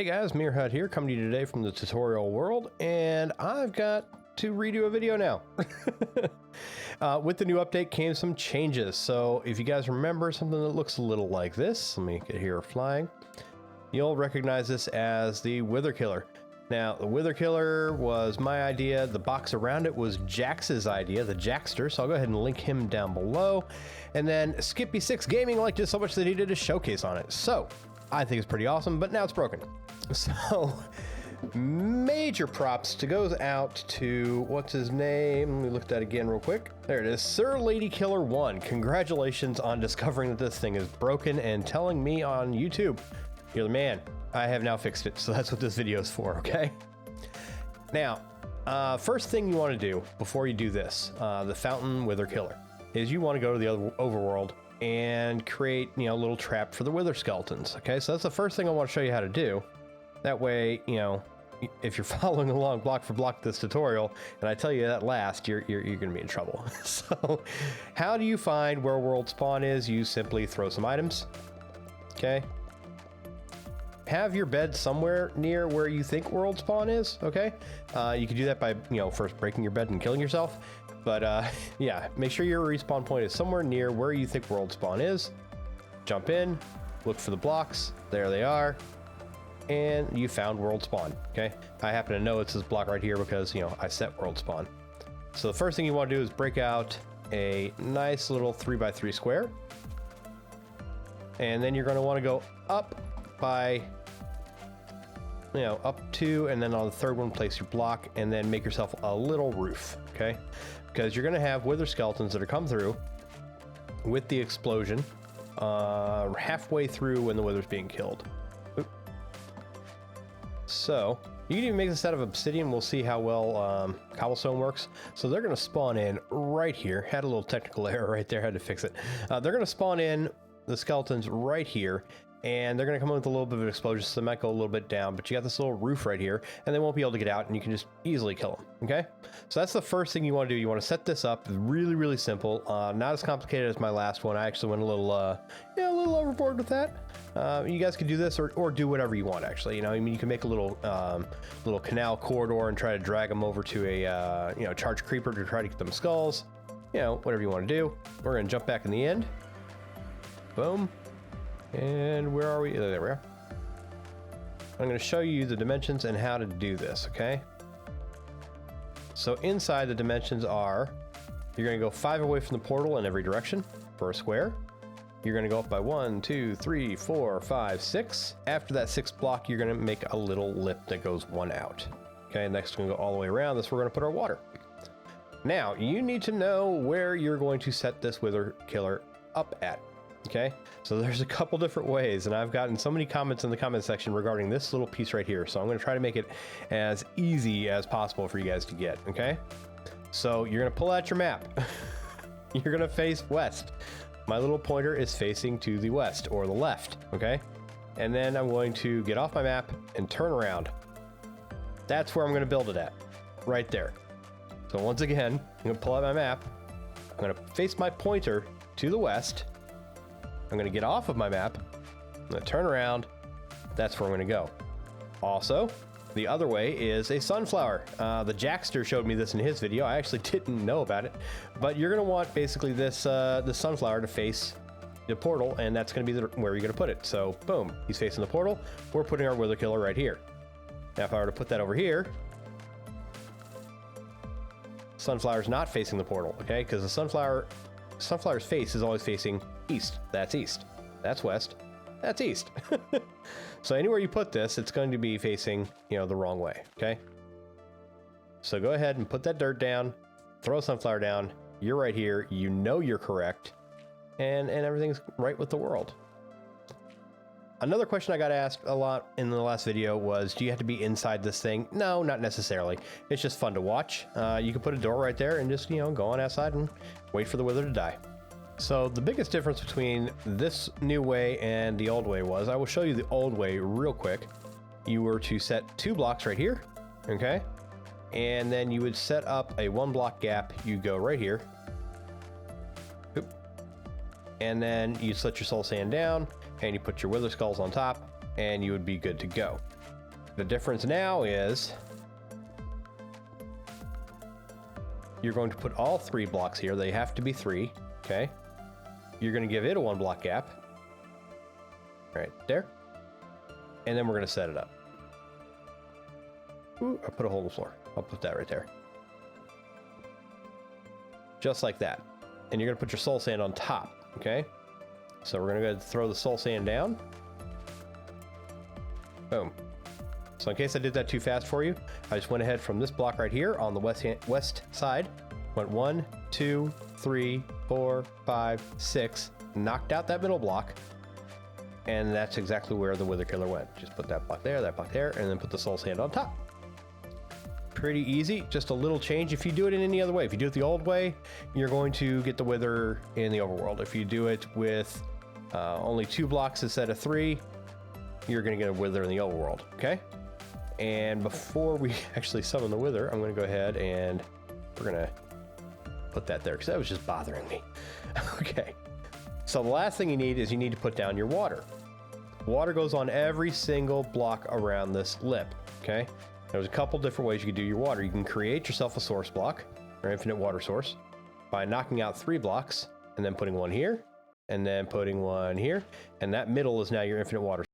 guys, MeerHut here, coming to you today from the tutorial world, and I've got to redo a video now. With the new update came some changes, so if you guys remember something that looks a little like this, let me get here flying, you'll recognize this as the Wither Killer. Now, the Wither Killer was my idea, the box around it was Jax's idea, TheJaxter, so I'll go ahead and link him down below, and then Skippy6 Gaming liked it so much that he did a showcase on it, so I think it's pretty awesome, but now it's broken. So, major props to goes out to, what's his name? Let me look at that again real quick. There it is, Sir Lady Killer 1. Congratulations on discovering that this thing is broken and telling me on YouTube. You're the man. I have now fixed it, so that's what this video is for, okay? Now, first thing you want to do before you do this, the Fountain Wither Killer, is you want to go to the overworld and create, a little trap for the wither skeletons. Okay, so that's the first thing I want to show you how to do. That way, if you're following along block for block this tutorial, and I tell you that last, you're gonna be in trouble. So, how do you find where world spawn is? You simply throw some items. Okay. Have your bed somewhere near where you think world spawn is. Okay. You can do that by, first breaking your bed and killing yourself. But yeah, make sure your respawn point is somewhere near where you think world spawn is. Jump in, look for the blocks. There they are. And you found world spawn, okay? I happen to know it's this block right here because, I set world spawn. So the first thing you want to do is break out a nice little 3x3 square. And then you're going to want to go up by, up to, and then on the third one, place your block, and then make yourself a little roof, okay? Because you're going to have wither skeletons that are come through with the explosion halfway through when the wither's being killed. Oop. So you can even make this out of obsidian. We'll see how well cobblestone works. So they're going to spawn in right here. Had a little technical error right there. Had to fix it. They're going to spawn in the skeletons right here. And they're going to come in with a little bit of an explosion, so they might go a little bit down, but you got this little roof right here, and they won't be able to get out, and you can just easily kill them, okay? So that's the first thing you want to do. You want to set this up. Really, really simple. Not as complicated as my last one. I actually went a little overboard with that. You guys can do this or do whatever you want, actually. You can make a little canal corridor and try to drag them over to a, charged creeper to try to get them skulls. Whatever you want to do. We're going to jump back in the end. Boom. And where are we? There we are. I'm going to show you the dimensions and how to do this, okay? So inside the dimensions are, you're going to go 5 away from the portal in every direction for a square. You're going to go up by 1, 2, 3, 4, 5, 6. After that 6th block, you're going to make a little lip that goes 1 out. Okay, next we're going to go all the way around. This we're going to put our water. Now, you need to know where you're going to set this Wither Killer up at. Okay, so there's a couple different ways, and I've gotten so many comments in the comment section regarding this little piece right here, so I'm going to try to make it as easy as possible for you guys to get, okay? So you're going to pull out your map. You're going to face west. My little pointer is facing to the west, or the left, okay? And then I'm going to get off my map and turn around. That's where I'm going to build it at, right there. So once again, I'm going to pull out my map. I'm going to face my pointer to the west. I'm going to get off of my map, I'm going to turn around, that's where I'm going to go. Also, the other way is a sunflower. TheJaxter showed me this in his video. I actually didn't know about it, but you're going to want basically this sunflower to face the portal, and that's going to be where you're going to put it. So, boom, he's facing the portal. We're putting our Wither Killer right here. Now, if I were to put that over here, sunflower's not facing the portal, okay? Because the sunflower's face is always facing east. That's east. That's west. That's east. So anywhere you put this, it's going to be facing, the wrong way, okay? So go ahead and put that dirt down, throw a sunflower down. You're right here. You're correct. And everything's right with the world. Another question I got asked a lot in the last video was, do you have to be inside this thing? No, not necessarily. It's just fun to watch. You can put a door right there and just, go on outside and wait for the wither to die. So the biggest difference between this new way and the old way was, I will show you the old way real quick. You were to set 2 blocks right here, okay? And then you would set up a 1 block gap. You go right here. Oop. And then you set your soul sand down, and you put your wither skulls on top, and you would be good to go. The difference now is you're going to put all 3 blocks here. They have to be 3, okay? You're going to give it a 1 block gap. Right there. And then we're going to set it up. Ooh, I put a hole in the floor. I'll put that right there. Just like that. And you're going to put your soul sand on top, okay? So we're going to go ahead and throw the soul sand down. Boom. So in case I did that too fast for you, I just went ahead from this block right here on the west side. Went 1, 2, 3, 4, 5, 6. Knocked out that middle block. And that's exactly where the Wither Killer went. Just put that block there, and then put the soul sand on top. Pretty easy, just a little change. If you do it in any other way, if you do it the old way, you're going to get the Wither in the overworld. If you do it with only 2 blocks instead of 3, you're going to get a Wither in the overworld, okay? And before we actually summon the Wither, I'm going to go ahead and we're going to put that there because that was just bothering me. Okay, so the last thing you need is you need to put down your water. Water goes on every single block around this lip, okay? There's a couple different ways you can do your water. You can create yourself a source block, or infinite water source, by knocking out 3 blocks, and then putting 1 here, and then putting 1 here, and that middle is now your infinite water.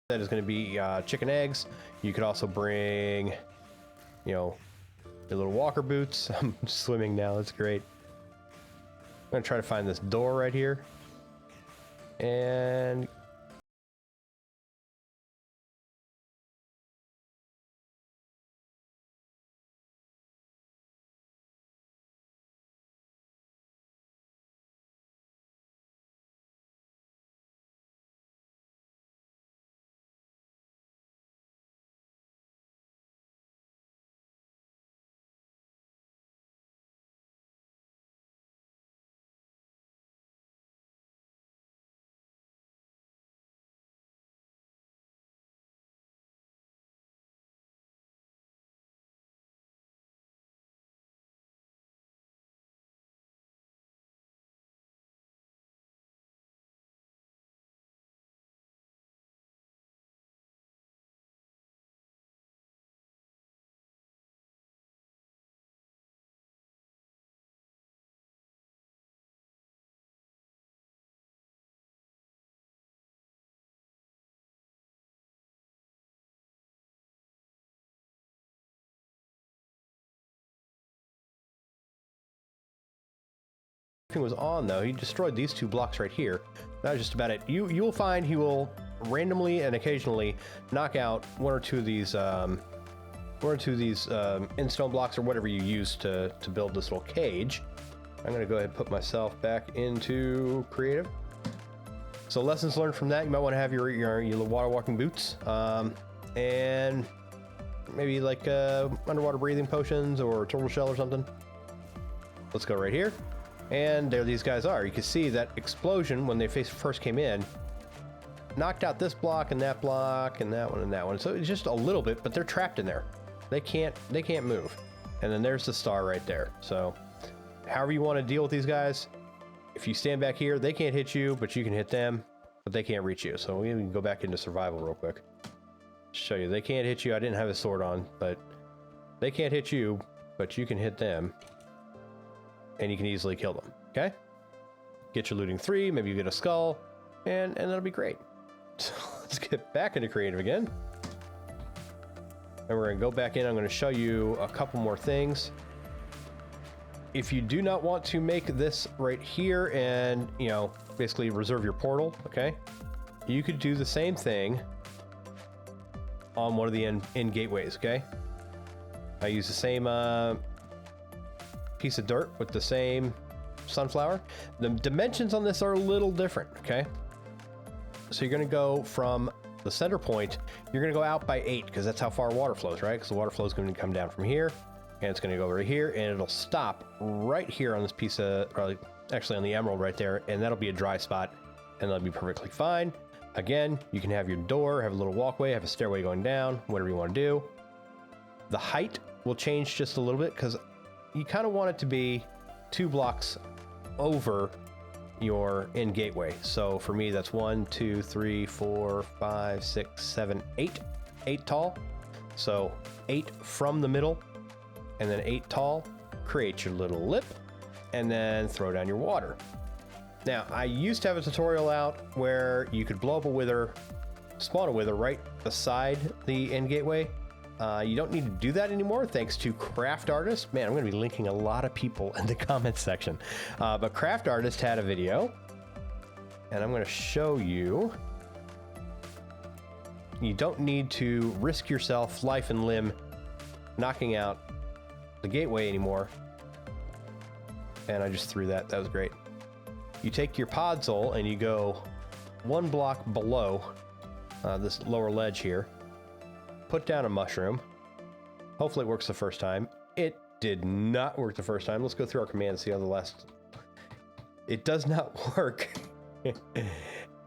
That is going to be chicken eggs. You could also bring, you know, your little walker boots. I'm swimming now. That's great. I'm going to try to find this door right here. And everything was on though. He destroyed these 2 blocks right here. That was just about it. You'll find he will randomly and occasionally knock out one or two of these in-stone blocks or whatever you use to build this little cage. I'm gonna go ahead and put myself back into creative. So lessons learned from that, you might want to have your water walking boots, and maybe like underwater breathing potions or turtle shell or something. Let's go right here. And there these guys are. You can see that explosion when they first came in knocked out this block and that block and that one and that one. So it's just a little bit, but they're trapped in there. They can't move. And then there's the star right there. So however you want to deal with these guys, if you stand back here, they can't hit you, but you can hit them, but they can't reach you. So we can go back into survival real quick. Show you, they can't hit you. I didn't have a sword on, but they can't hit you, but you can hit them, and you can easily kill them. Okay, get your looting 3, maybe you get a skull, and that'll be great. So let's get back into creative again, and we're gonna go back in. I'm gonna show you a couple more things. If you do not want to make this right here and, you know, basically reserve your portal, okay, you could do the same thing on one of the end gateways, okay? I use the same piece of dirt with the same sunflower. The dimensions on this are a little different, okay? So you're gonna go from the center point, you're gonna go out by 8 because that's how far water flows, right? Because the water flow is gonna come down from here, and it's going to go over here, and it'll stop right here on this piece of, or actually on the emerald right there, and that'll be a dry spot, and that'll be perfectly fine. Again, you can have your door, have a little walkway, have a stairway going down, whatever you want to do. The height will change just a little bit because you kind of want it to be 2 blocks over your end gateway. So for me, that's 1, 2, 3, 4, 5, 6, 7, 8. 8 tall. So 8 from the middle, and then 8 tall. Create your little lip, and then throw down your water. Now, I used to have a tutorial out where you could blow up a wither, spawn a wither right beside the end gateway. You don't need to do that anymore thanks to CraftArtist. Man, I'm going to be linking a lot of people in the comments section. But CraftArtist had a video, and I'm going to show you. You don't need to risk yourself, life and limb, knocking out the gateway anymore. And I just threw that. That was great. You take your podzol and you go 1 block below this lower ledge here. Put down a mushroom. Hopefully it works the first time. It did not work the first time. Let's go through our commands, see how the last... It does not work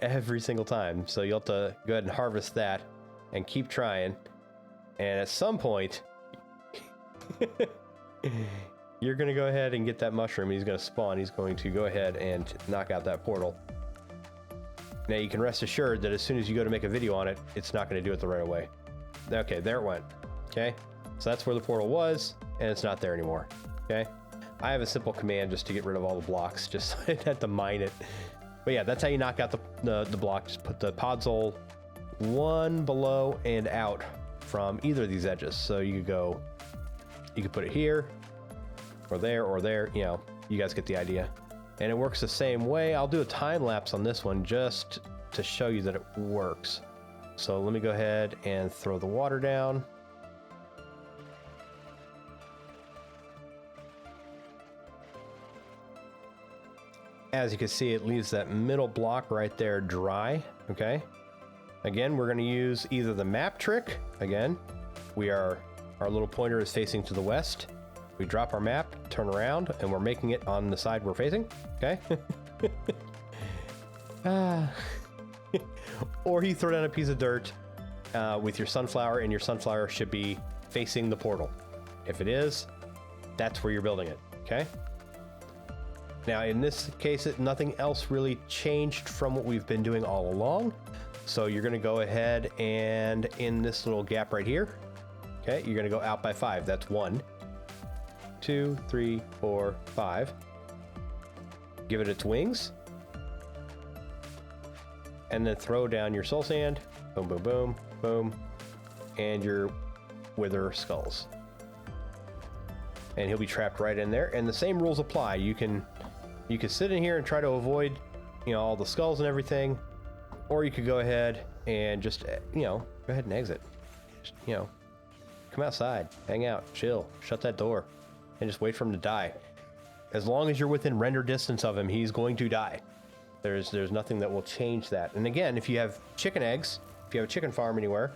every single time. So you'll have to go ahead and harvest that and keep trying. And at some point, you're going to go ahead and get that mushroom. He's going to spawn. He's going to go ahead and knock out that portal. Now you can rest assured that as soon as you go to make a video on it, it's not going to do it the right way. Okay, there it went. Okay, so that's where the portal was, and it's not there anymore. Okay, I have a simple command just to get rid of all the blocks, just so I didn't have to mine it. But yeah, that's how you knock out the block. Just put the podzol 1 below and out from either of these edges. So you could put it here, or there, you know, you guys get the idea. And it works the same way. I'll do a time lapse on this one just to show you that it works. So let me go ahead and throw the water down. As you can see, it leaves that middle block right there dry, okay? Again, we're gonna use either the map trick. Again, our little pointer is facing to the west. We drop our map, turn around, and we're making it on the side we're facing, okay? Or you throw down a piece of dirt with your sunflower, and your sunflower should be facing the portal. If it is, that's where you're building it, okay? Now, in this case, nothing else really changed from what we've been doing all along. So you're gonna go ahead and in this little gap right here, okay, you're gonna go out by 5. That's 1, 2, 3, 4, 5. Give it its wings. And then throw down your soul sand. Boom, boom, boom, boom. And your wither skulls. And he'll be trapped right in there. And the same rules apply. You can sit in here and try to avoid, you know, all the skulls and everything. Or you could go ahead and just, you know, go ahead and exit. Just, you know, come outside, hang out, chill, shut that door, and just wait for him to die. As long as you're within render distance of him, he's going to die. There's nothing that will change that. And again, if you have chicken eggs, if you have a chicken farm anywhere,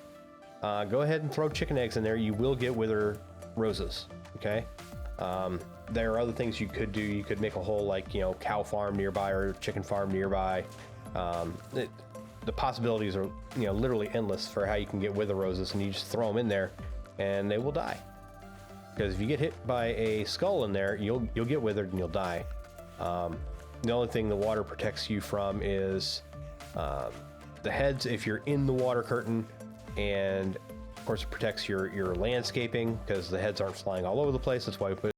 go ahead and throw chicken eggs in there. You will get wither roses, okay? There are other things you could do. You could make a whole, like, you know, cow farm nearby or chicken farm nearby. The possibilities are, you know, literally endless for how you can get wither roses, and you just throw them in there and they will die. Because if you get hit by a skull in there, you'll get withered and you'll die. The only thing the water protects you from is the heads if you're in the water curtain, and of course it protects your landscaping because the heads aren't flying all over the place. That's why we put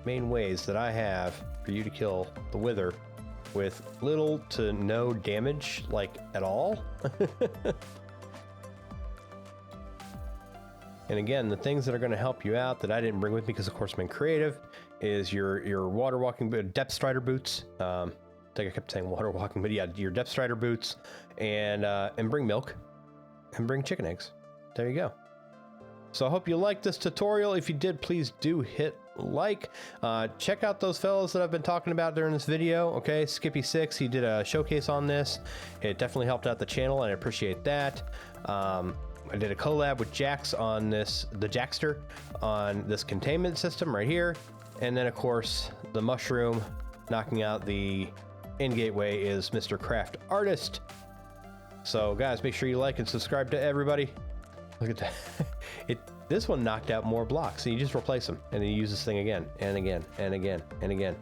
main ways that I have for you to kill the wither with little to no damage, like at all. And again, the things that are going to help you out that I didn't bring with me because of course I'm in creative is your water walking depth strider boots. I think I kept saying water walking, but yeah, your depth strider boots, and bring milk and bring chicken eggs. There you go. So I hope you liked this tutorial. If you did, please do hit like. Check out those fellows that I've been talking about during this video. Okay, Skippy6, he did a showcase on this. It definitely helped out the channel, and I appreciate that. I did a collab with Jax on this, TheJaxter, on this containment system right here. And then of course, the mushroom knocking out the end gateway is Mr. CraftArtist. So guys, make sure you like and subscribe to everybody. Look at that. This one knocked out more blocks, so you just replace them and then you use this thing again and again and again and again.